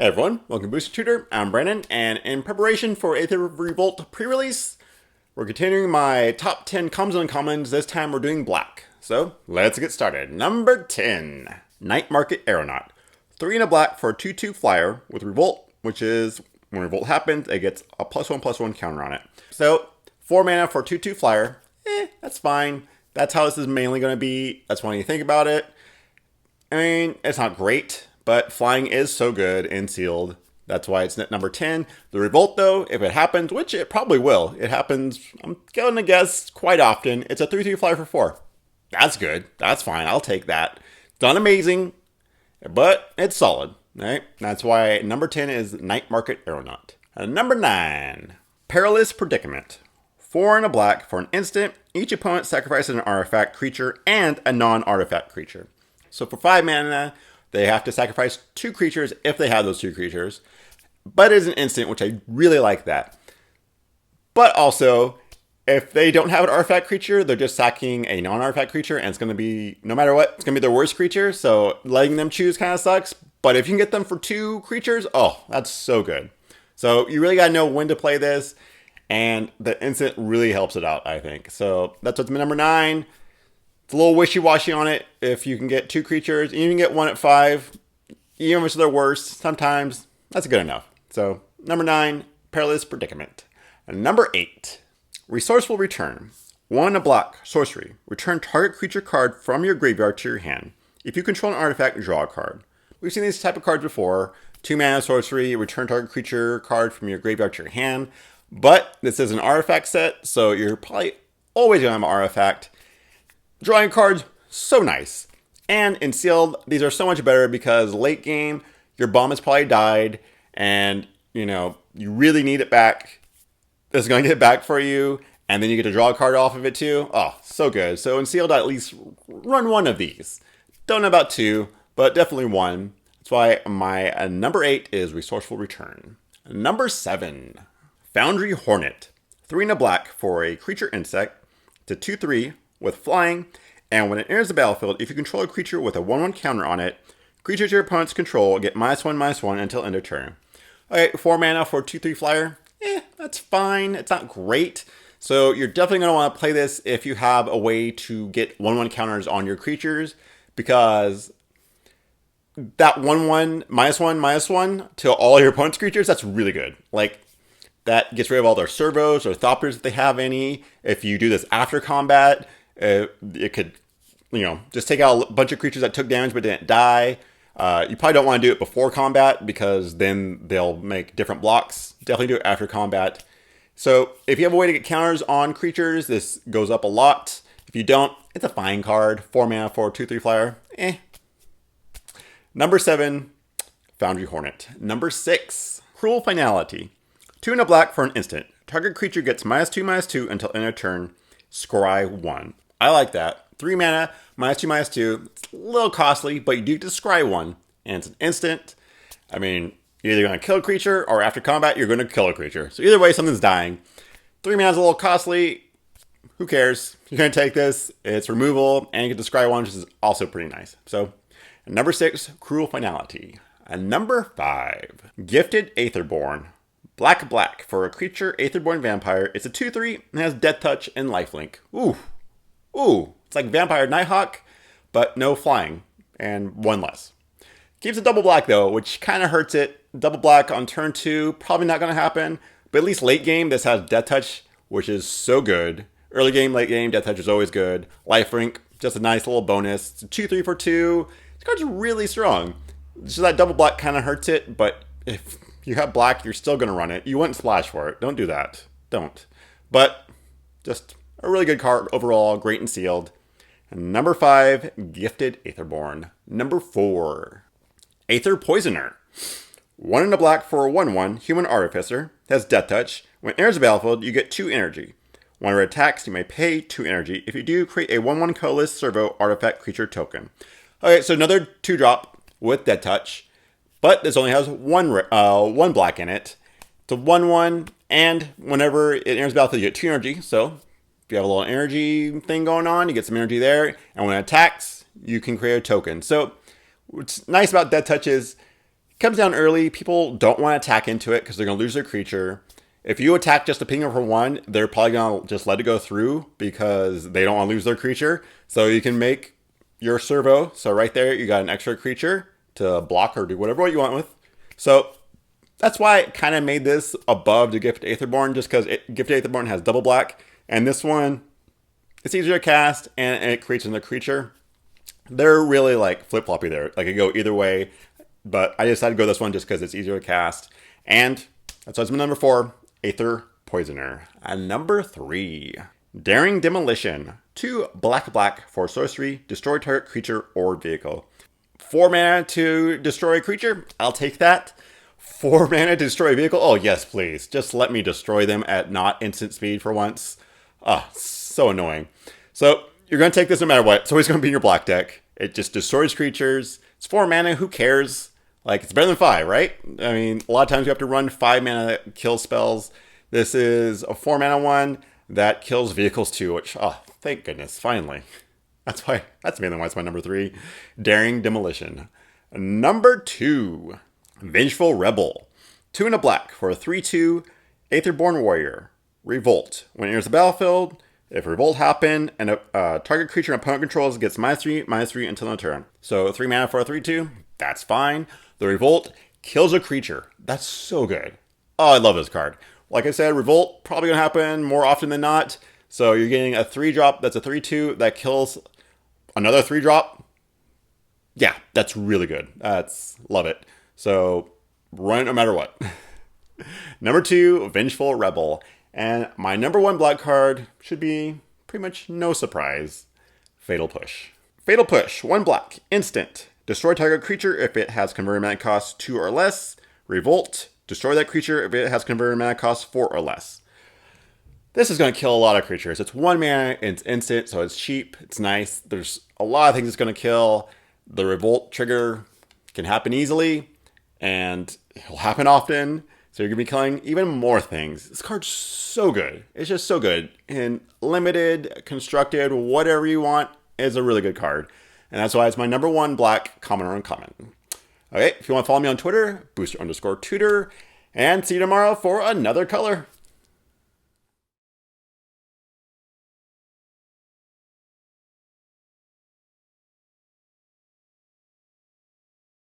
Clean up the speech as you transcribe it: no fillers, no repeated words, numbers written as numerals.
Hey everyone, welcome to Booster Tutor. I'm Brandon, and in preparation for Aether Revolt pre-release, we're continuing my top 10 commons and uncommons. This time we're doing black. So let's get started. Number 10, Night Market Aeronaut. 3 in a black for a 2/2 flyer with Revolt, which is when Revolt happens, it gets a +1/+1 counter on it. So 4 mana for a 2/2 flyer, that's fine. That's how this is mainly going to be. That's when you think about it. I mean, it's not great, but flying is so good in sealed. That's why it's at number 10. The Revolt, though, if it happens, which it probably will, it happens, I'm going to guess, quite often. It's a 3/3 flyer for 4. That's good. That's fine. I'll take that. It's not amazing, but it's solid. Right? That's why number 10 is Night Market Aeronaut. And number 9, Perilous Predicament. 4 in a black for an instant. Each opponent sacrifices an artifact creature and a non-artifact creature. So for 5 mana, they have to sacrifice 2 creatures if they have those 2 creatures. But it is an instant, which I really like that. But also, if they don't have an artifact creature, they're just sacking a non-artifact creature, and it's going to be, no matter what, it's going to be their worst creature. So letting them choose kind of sucks. But if you can get them for 2 creatures, oh, that's so good. So you really got to know when to play this. And the instant really helps it out, I think. So that's what's number 9. It's a little wishy-washy on it. If you can get 2 creatures, you can get 1 at 5. Even if they're worse, sometimes that's good enough. So number 9, Perilous Predicament. And number 8, Resourceful Return. 1 in a block, sorcery. Return target creature card from your graveyard to your hand. If you control an artifact, draw a card. We've seen these type of cards before. 2 mana sorcery, return target creature card from your graveyard to your hand. But this is an artifact set, so you're probably always going to have an artifact. Drawing cards, so nice. And in sealed, these are so much better because late game, your bomb has probably died, and you really need it back. This is going to get it back for you, and then you get to draw a card off of it too. Oh, so good. So in sealed, at least run 1 of these. Don't know about 2, but definitely 1. That's why my number 8 is Resourceful Return. Number 7, Foundry Hornet. 3 in a black for a creature insect. It's a 2/3 with flying, and when it enters the battlefield, if you control a creature with a 1/1 counter on it, creatures your opponents control get -1/-1 until end of turn. Okay, 4 mana for a 2/3 flyer. That's fine. It's not great. So you're definitely going to want to play this if you have a way to get 1/1 counters on your creatures, because that 1/1, -1/-1 to all your opponent's creatures, that's really good. Like, that gets rid of all their servos or Thoppers if they have any. If you do this after combat, it could, just take out a bunch of creatures that took damage but didn't die. You probably don't want to do it before combat because then they'll make different blocks. Definitely do it after combat. So if you have a way to get counters on creatures, this goes up a lot. If you don't, it's a fine card. 4 mana for a 2/3 flyer. Number 7, Foundry Hornet. Number 6, Cruel Finality. 2 in a black for an instant. Target creature gets -2/-2 until end of turn. Scry 1. I like that. 3 mana, -2/-2. It's a little costly, but you do get to scry 1. And it's an instant. I mean, you're either going to kill a creature, or after combat, you're going to kill a creature. So either way, something's dying. 3 mana is a little costly. Who cares? You're going to take this. It's removal, and you get to scry 1, which is also pretty nice. So, number 6, Cruel Finality. And number 5, Gifted Aetherborn. Black for a creature Aetherborn vampire. It's a 2/3 and has Death Touch and Lifelink. Ooh. It's like Vampire Nighthawk, but no flying and 1 less. Keeps a double black though, which kind of hurts it. Double black on turn 2, probably not going to happen. But at least late game, this has Death Touch, which is so good. Early game, late game, Death Touch is always good. Lifelink, just a nice little bonus. It's a 2/3 for 2. This card's really strong. So that double black kind of hurts it, but if you have black, you're still going to run it. You wouldn't splash for it. Don't do that. Don't. But just a really good card overall. Great and sealed. And number 5, Gifted Aetherborn. Number 4, Aether Poisoner. 1 in a black for a 1/1 human artificer. Has Death Touch. When it enters the battlefield, you get 2 energy. Whenever it attacks, you may pay 2 energy. If you do, create a 1/1 colorless servo artifact creature token. Okay, so another 2-drop with Death Touch. But this only has one black in it. It's a 1/1, and whenever it enters the battlefield, you get 2 energy. So if you have a little energy thing going on, you get some energy there. And when it attacks, you can create a token. So what's nice about Death Touch is Comes down early. People don't want to attack into it because they're going to lose their creature. If you attack just a ping for 1, they're probably going to just let it go through because they don't want to lose their creature. So you can make your servo. So right there, you got an extra creature to block or do whatever you want with. So that's why I kind of made this above the Gifted Aetherborn, just because Gifted Aetherborn has double black. And this one, it's easier to cast and it creates another creature. They're really like flip-floppy there. Like it go either way. But I decided to go this one just because it's easier to cast. And that's why it's my number 4, Aether Poisoner. And number 3, Daring Demolition. 2 black for sorcery, destroy target creature or vehicle. 4 mana to destroy a creature, I'll take that. 4 mana to destroy a vehicle, oh yes please. Just let me destroy them at not instant speed for once. So annoying. So you're going to take this no matter what. It's always going to be in your black deck. It just destroys creatures. It's 4 mana, who cares? Like, it's better than 5, right? I mean, a lot of times you have to run 5 mana that kills spells. This is a 4 mana one that kills vehicles too, which, thank goodness, finally. That's mainly why it's my number 3. Daring Demolition. Number 2, Vengeful Rebel. 2 and a black for a 3/2 Aetherborn Warrior. Revolt. When it enters the battlefield, if Revolt happen and a target creature an opponent controls gets -3/-3 until end turn. So 3 mana for a 3/2, that's fine. The Revolt kills a creature. That's so good. Oh, I love this card. Like I said, Revolt probably going to happen more often than not. So you're getting a 3-drop that's a 3/2 that kills another 3-drop. Yeah, that's really good. Love it. So run it no matter what. Number 2, Vengeful Rebel. And my number 1 black card should be pretty much no surprise. Fatal Push. Fatal Push, 1 black, instant. Destroy target creature if it has converted mana cost 2 or less. Revolt, destroy that creature if it has converted mana cost 4 or less. This is going to kill a lot of creatures. It's 1 mana, it's instant, so it's cheap, it's nice. There's a lot of things it's going to kill. The Revolt trigger can happen easily, and it'll happen often. So you're going to be killing even more things. This card's so good. It's just so good. And limited, constructed, whatever you want, is a really good card. And that's why it's my number 1 black, common or uncommon. Okay, if you want to follow me on Twitter, booster_tutor. And see you tomorrow for another color.